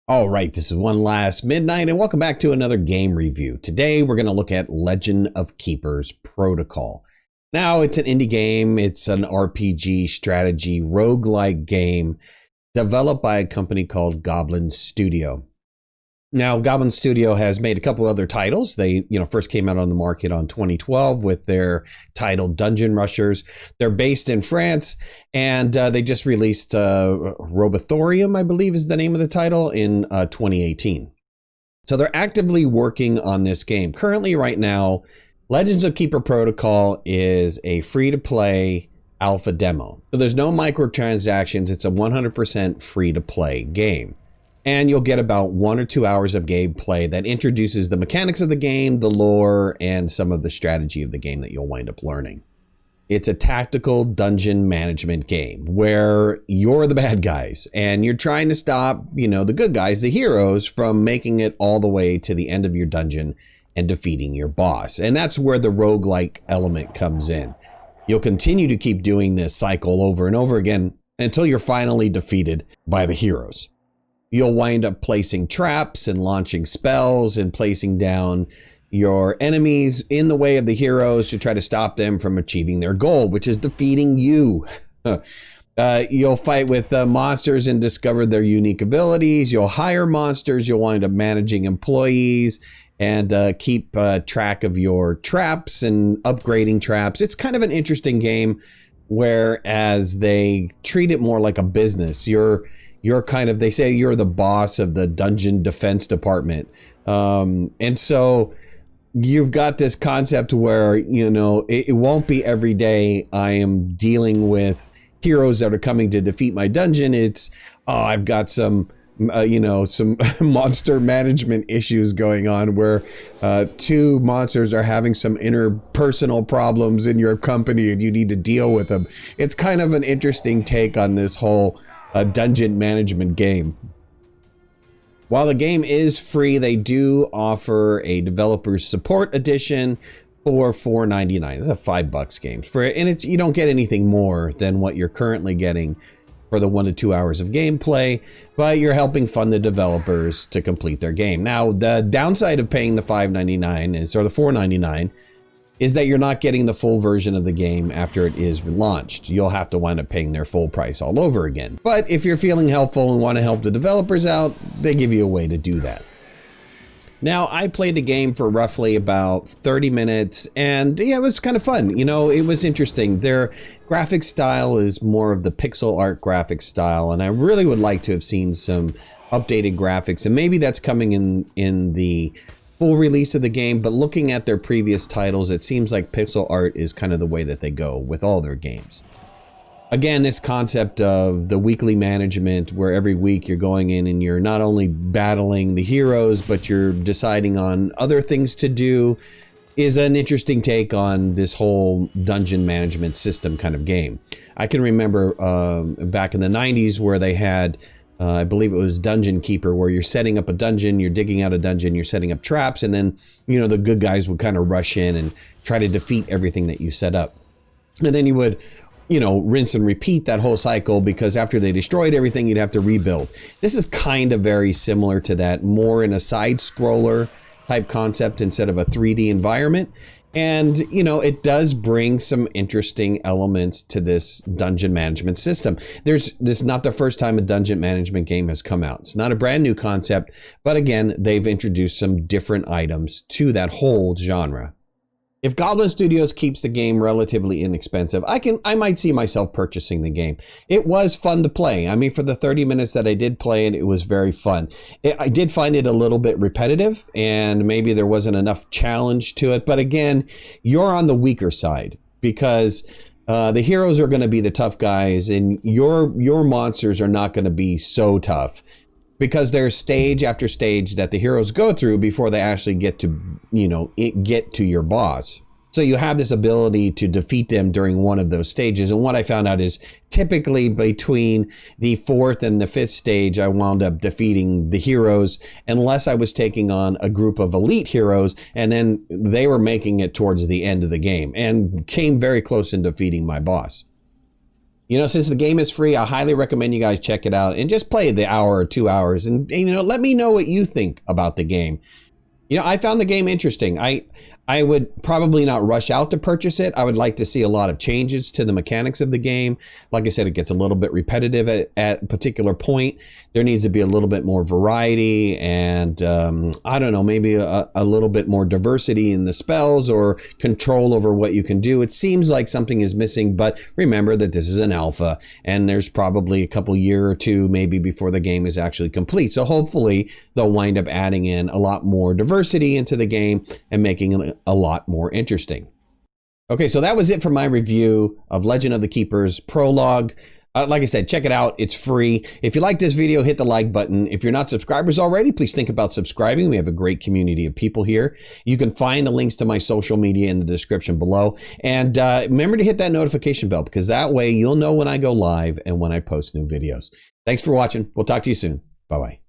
All right, this is One Last Midnight, and welcome back to another game review. Today, we're going to look at Legend of Keepers Protocol. Now, it's an indie game. It's an RPG strategy roguelike game developed by a company called Goblin Studio. Now, Goblin Studio has made a couple other titles. They, first came out on the market on 2012 with their title Dungeon Rushers. They're based in France, and they just released Robothorium, I believe is the name of the title, in 2018. So they're actively working on this game. Currently, right now, Legends of Keeper Protocol is a free-to-play alpha demo. So there's no microtransactions. It's a 100% free-to-play game. And you'll get about 1 or 2 hours of gameplay that introduces the mechanics of the game, the lore, and some of the strategy of the game that you'll wind up learning. It's a tactical dungeon management game where you're the bad guys and you're trying to stop, the good guys, the heroes, from making it all the way to the end of your dungeon and defeating your boss. And that's where the roguelike element comes in. You'll continue to keep doing this cycle over and over again until you're finally defeated by the heroes. You'll wind up placing traps and launching spells and placing down your enemies in the way of the heroes to try to stop them from achieving their goal, which is defeating you. You'll fight with monsters and discover their unique abilities. You'll hire monsters. You'll wind up managing employees and keep track of your traps and upgrading traps. It's kind of an interesting game, whereas they treat it more like a business. They say you're the boss of the dungeon defense department. And so you've got this concept where, it won't be every day I am dealing with heroes that are coming to defeat my dungeon. It's, I've got some monster management issues going on where two monsters are having some interpersonal problems in your company and you need to deal with them. It's kind of an interesting take on this whole dungeon management game. While the game is free, they do offer a developer's support edition for $4.99. It's a $5 game and you don't get anything more than what you're currently getting for the 1 to 2 hours of gameplay, but you're helping fund the developers to complete their game. Now, the downside of paying the $5.99 or the $4.99 is that you're not getting the full version of the game after it is launched. You'll have to wind up paying their full price all over again. But if you're feeling helpful and want to help the developers out, they give you a way to do that. Now, I played the game for roughly about 30 minutes, and yeah, it was kind of fun. It was interesting. Their graphic style is more of the pixel art graphic style, and I really would like to have seen some updated graphics, and maybe that's coming in the full release of the game. But looking at their previous titles, it seems like pixel art is kind of the way that they go with all their games. Again, this concept of the weekly management, where every week you're going in and you're not only battling the heroes, but you're deciding on other things to do, is an interesting take on this whole dungeon management system kind of game. I can remember back in the 90s where they had I believe it was Dungeon Keeper, where you're setting up a dungeon, you're digging out a dungeon, you're setting up traps, and then, the good guys would kind of rush in and try to defeat everything that you set up. And then you would, rinse and repeat that whole cycle, because after they destroyed everything, you'd have to rebuild. This is kind of very similar to that, more in a side scroller type concept instead of a 3D environment. And, it does bring some interesting elements to this dungeon management system. This is not the first time a dungeon management game has come out. It's not a brand new concept, but again, they've introduced some different items to that whole genre. If Goblin Studios keeps the game relatively inexpensive, I might see myself purchasing the game. It was fun to play. I mean, for the 30 minutes that I did play it was very fun. I did find it a little bit repetitive, and maybe there wasn't enough challenge to it. But again, you're on the weaker side, because the heroes are going to be the tough guys, and your monsters are not going to be so tough, because there's stage after stage that the heroes go through before they actually get to, get to your boss. So you have this ability to defeat them during one of those stages. And what I found out is typically between the 4th and the 5th stage, I wound up defeating the heroes, unless I was taking on a group of elite heroes, and then they were making it towards the end of the game and came very close in defeating my boss. You know, since the game is free, I highly recommend you guys check it out and just play the hour or 2 hours and you know, let me know what you think about the game. You know, I found the game interesting. I would probably not rush out to purchase it. I would like to see a lot of changes to the mechanics of the game. Like I said, it gets a little bit repetitive at a particular point. There needs to be a little bit more variety and I don't know, maybe a little bit more diversity in the spells or control over what you can do. It seems like something is missing, but remember that this is an alpha and there's probably a couple year or two maybe before the game is actually complete. So hopefully they'll wind up adding in a lot more diversity into the game and making it a lot more interesting. Okay, so that was it for my review of Legend of the Keepers Prologue. Like I said, check it out. It's free. If you like this video, hit the like button. If you're not subscribers already, please think about subscribing. We have a great community of people here. You can find the links to my social media in the description below. And remember to hit that notification bell because that way you'll know when I go live and when I post new videos. Thanks for watching. We'll talk to you soon. Bye-bye.